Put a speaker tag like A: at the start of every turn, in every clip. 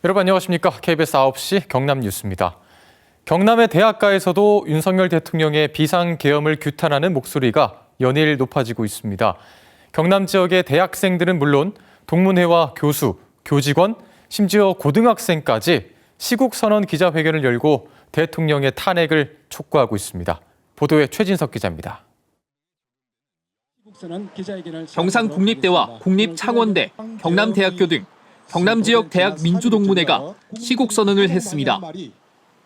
A: 여러분 안녕하십니까? KBS 9시 경남 뉴스입니다. 경남의 대학가에서도 윤석열 대통령의 비상계엄을 규탄하는 목소리가 연일 높아지고 있습니다. 경남 지역의 대학생들은 물론 동문회와 교수, 교직원, 심지어 고등학생까지 시국선언 기자회견을 열고 대통령의 탄핵을 촉구하고 있습니다. 보도에 최진석 기자입니다.
B: 경상국립대와 국립창원대, 경남대학교 등 경남 지역 대학 민주동문회가 시국선언을 했습니다.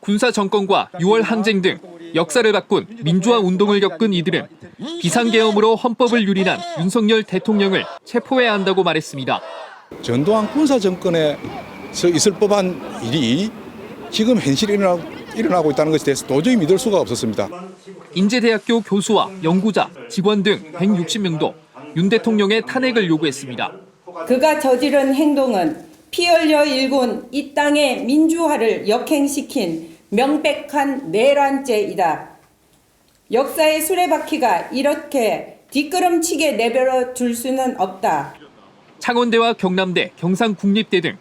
B: 군사 정권과 6월 항쟁 등 역사를 바꾼 민주화 운동을 겪은 이들은 비상계엄으로 헌법을 유린한 윤석열 대통령을 체포해야 한다고 말했습니다.
C: 전두환 군사 정권에서 있을 법한 일이 지금 현실에 일어나고 있다는 것에 대해서 도저히 믿을 수가 없었습니다.
B: 인제대학교 교수와 연구자, 직원 등 160명도 윤 대통령의 탄핵을 요구했습니다.
D: 그가 저지른 행동은 피 흘려 일군 이 땅의 민주화를 역행시킨 명백한 내란죄이다. 역사의 수레바퀴가 이렇게 뒷걸음치게 내버려 둘 수는 없다.
B: 창원대와 경남대, 경상국립대 등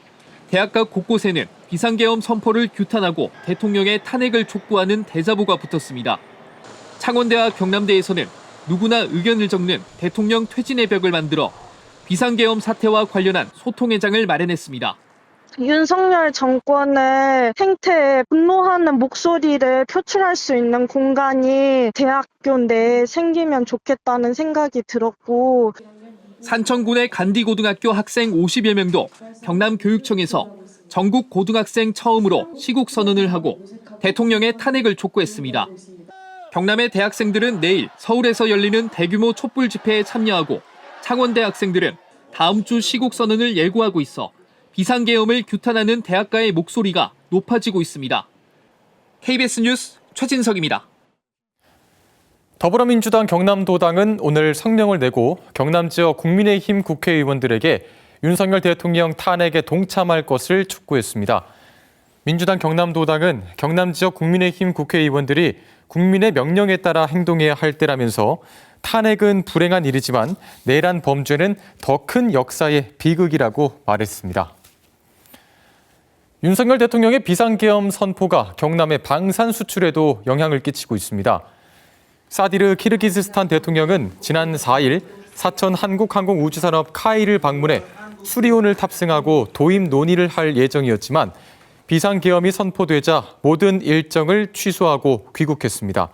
B: 대학가 곳곳에는 비상계엄 선포를 규탄하고 대통령의 탄핵을 촉구하는 대자보가 붙었습니다. 창원대와 경남대에서는 누구나 의견을 적는 대통령 퇴진의 벽을 만들어 비상계엄 사태와 관련한 소통회장을 마련했습니다.
E: 윤석열 정권의 행태에 분노하는 목소리를 표출할 수 있는 공간이 대학교 내에 생기면 좋겠다는 생각이 들었고,
B: 산청군의 간디고등학교 학생 50여 명도 경남교육청에서 전국 고등학생 처음으로 시국선언을 하고 대통령의 탄핵을 촉구했습니다. 경남의 대학생들은 내일 서울에서 열리는 대규모 촛불 집회에 참여하고 창원대 학생들은 다음 주 시국선언을 예고하고 있어 비상계엄을 규탄하는 대학가의 목소리가 높아지고 있습니다. KBS 뉴스 최진석입니다.
A: 더불어민주당 경남도당은 오늘 성명을 내고 경남 지역 국민의힘 국회의원들에게 윤석열 대통령 탄핵에 동참할 것을 촉구했습니다. 민주당 경남도당은 경남 지역 국민의힘 국회의원들이 국민의 명령에 따라 행동해야 할 때라면서 탄핵은 불행한 일이지만 내란 범죄는 더 큰 역사의 비극이라고 말했습니다. 윤석열 대통령의 비상계엄 선포가 경남의 방산 수출에도 영향을 끼치고 있습니다. 사디르 키르기즈스탄 대통령은 지난 4일 사천 한국항공우주산업 카이를 방문해 수리온을 탑승하고 도입 논의를 할 예정이었지만 비상계엄이 선포되자 모든 일정을 취소하고 귀국했습니다.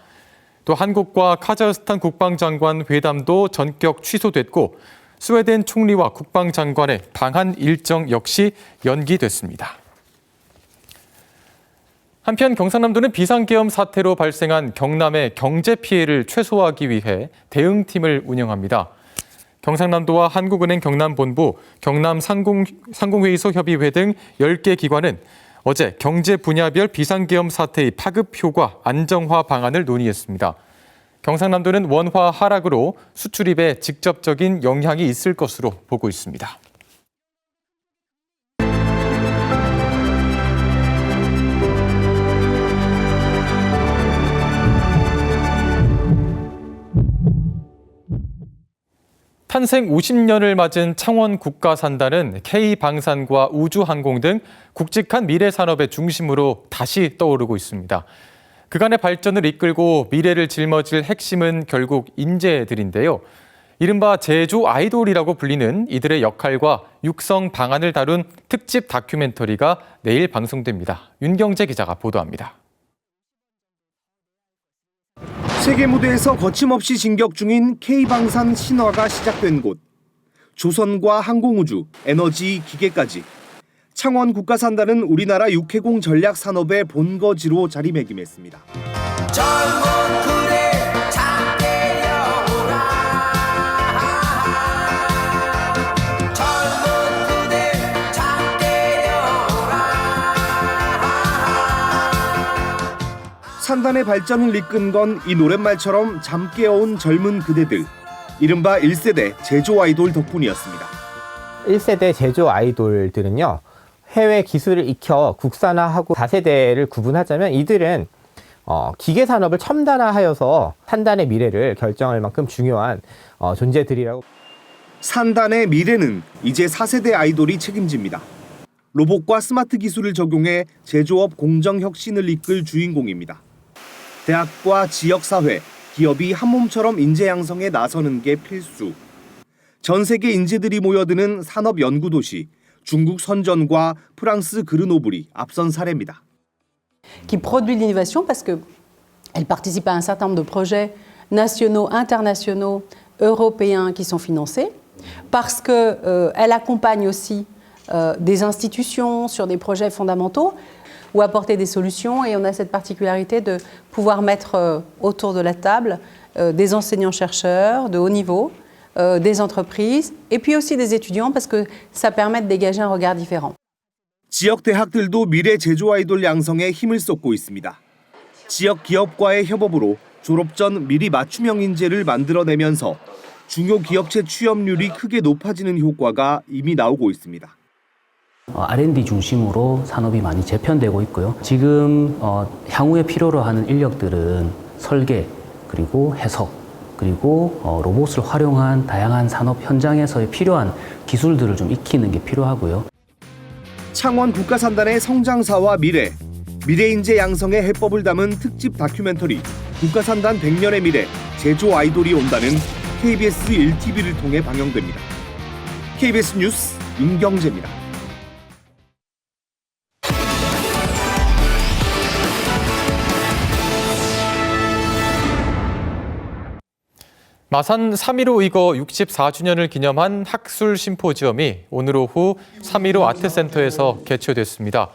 A: 또 한국과 카자흐스탄 국방장관 회담도 전격 취소됐고 스웨덴 총리와 국방장관의 방한 일정 역시 연기됐습니다. 한편 경상남도는 비상계엄 사태로 발생한 경남의 경제 피해를 최소화하기 위해 대응팀을 운영합니다. 경상남도와 한국은행 경남본부, 경남상공회의소 협의회 등 10개 기관은 어제 경제 분야별 비상계엄 사태의 파급 효과 안정화 방안을 논의했습니다. 경상남도는 원화 하락으로 수출입에 직접적인 영향이 있을 것으로 보고 있습니다. 탄생 50년을 맞은 창원 국가산단은 K방산과 우주항공 등 굵직한 미래 산업의 중심으로 다시 떠오르고 있습니다. 그간의 발전을 이끌고 미래를 짊어질 핵심은 결국 인재들인데요. 이른바 제조 아이돌이라고 불리는 이들의 역할과 육성 방안을 다룬 특집 다큐멘터리가 내일 방송됩니다. 윤경재 기자가 보도합니다.
F: 세계 무대에서 거침없이 진격 중인 K방산 신화가 시작된 곳. 조선과 항공우주, 에너지, 기계까지. 창원 국가산단은 우리나라 육해공 전략 산업의 본거지로 자리매김했습니다. 산단의 발전을 이끈 건 이 노랫말처럼 잠 깨어온 젊은 그대들, 이른바 1세대 제조 아이돌 덕분이었습니다.
G: 1세대 제조 아이돌들은요, 해외 기술을 익혀 국산화하고 4세대를 구분하자면 이들은 기계 산업을 첨단화하여서 산단의 미래를 결정할 만큼 중요한 존재들이라고.
F: 산단의 미래는 이제 4세대 아이돌이 책임집니다. 로봇과 스마트 기술을 적용해 제조업 공정 혁신을 이끌 주인공입니다. 대학과 지역사회, 기업이 한 몸처럼 인재 양성에 나서는 게 필수. 전 세계 인재들이 모여드는 산업 연구 도시, 중국 선전과 프랑스 그르노블이 앞선 사례입니다.
H: Qui produit de l'innovation parce qu'elle participe à un certain nombre de projets nationaux, internationaux, européens qui sont financés, parce qu'elle accompagne aussi des institutions sur des projets fondamentaux ou apporter des solutions. Et on a cette particularité de pouvoir mettre autour de la table des enseignants-chercheurs de haut niveau, des entreprises et puis aussi des étudiants parce que ça permet de dégager un regard différent.
F: 지역 대학들도 미래 제조 아이돌 양성에 힘을 쏟고 있습니다. 지역 기업과의 협업으로 졸업 전 미리 맞춤형 인재를 만들어내면서 중요 기업체 취업률이 크게 높아지는 효과가 이미 나오고 있습니다.
I: R&D 중심으로 산업이 많이 재편되고 있고요. 지금 향후에 필요로 하는 인력들은 설계, 그리고 해석, 그리고 로봇을 활용한 다양한 산업 현장에서의 필요한 기술들을 좀 익히는 게 필요하고요.
F: 창원 국가산단의 성장사와 미래 인재 양성의 해법을 담은 특집 다큐멘터리 국가산단 100년의 미래, 제조 아이돌이 온다는 KBS 1TV를 통해 방영됩니다. KBS 뉴스 윤경재입니다.
A: 마산 3.15 의거 64주년을 기념한 학술 심포지엄이 오늘 오후 3.15 아트센터에서 개최됐습니다.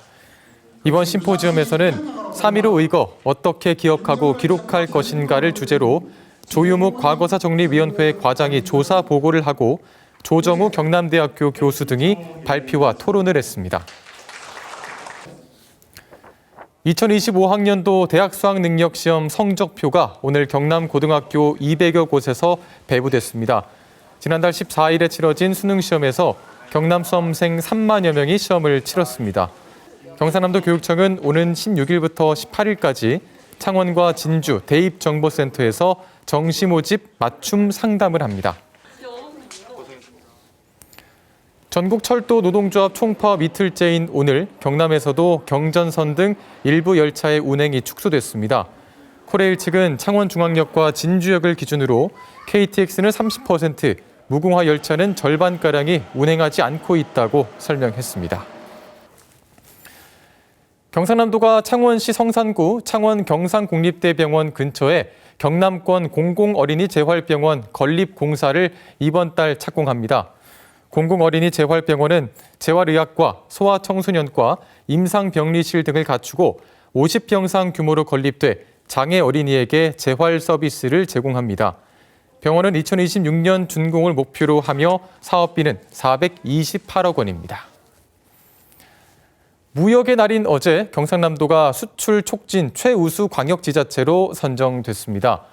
A: 이번 심포지엄에서는 3.15 의거 어떻게 기억하고 기록할 것인가를 주제로 조유묵 과거사정리위원회 과장이 조사 보고를 하고 조정우 경남대학교 교수 등이 발표와 토론을 했습니다. 2025학년도 대학 수학능력시험 성적표가 오늘 경남 고등학교 200여 곳에서 배부됐습니다. 지난달 14일에 치러진 수능시험에서 경남 수험생 3만여 명이 시험을 치렀습니다. 경상남도 교육청은 오는 16일부터 18일까지 창원과 진주 대입정보센터에서 정시 모집 맞춤 상담을 합니다. 전국 철도 노동조합 총파업 이틀째인 오늘 경남에서도 경전선 등 일부 열차의 운행이 축소됐습니다. 코레일 측은 창원중앙역과 진주역을 기준으로 KTX는 30%, 무궁화 열차는 절반가량이 운행하지 않고 있다고 설명했습니다. 경상남도가 창원시 성산구 창원경상국립대병원 근처에 경남권 공공어린이 재활병원 건립공사를 이번 달 착공합니다. 공공어린이 재활병원은 재활의학과, 소아청소년과, 임상병리실 등을 갖추고 50병상 규모로 건립돼 장애 어린이에게 재활 서비스를 제공합니다. 병원은 2026년 준공을 목표로 하며 사업비는 428억 원입니다. 무역의 날인 어제 경상남도가 수출 촉진 최우수 광역지자체로 선정됐습니다.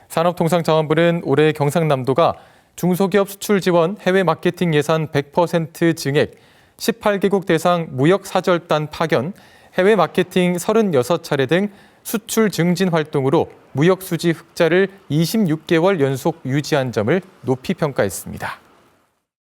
A: 산업통상자원부는 올해 경상남도가 중소기업 수출 지원 해외 마케팅 예산 100% 증액, 18개국 대상 무역 사절단 파견, 해외 마케팅 36차례 등 수출 증진 활동으로 무역 수지 흑자를 26개월 연속 유지한 점을 높이 평가했습니다.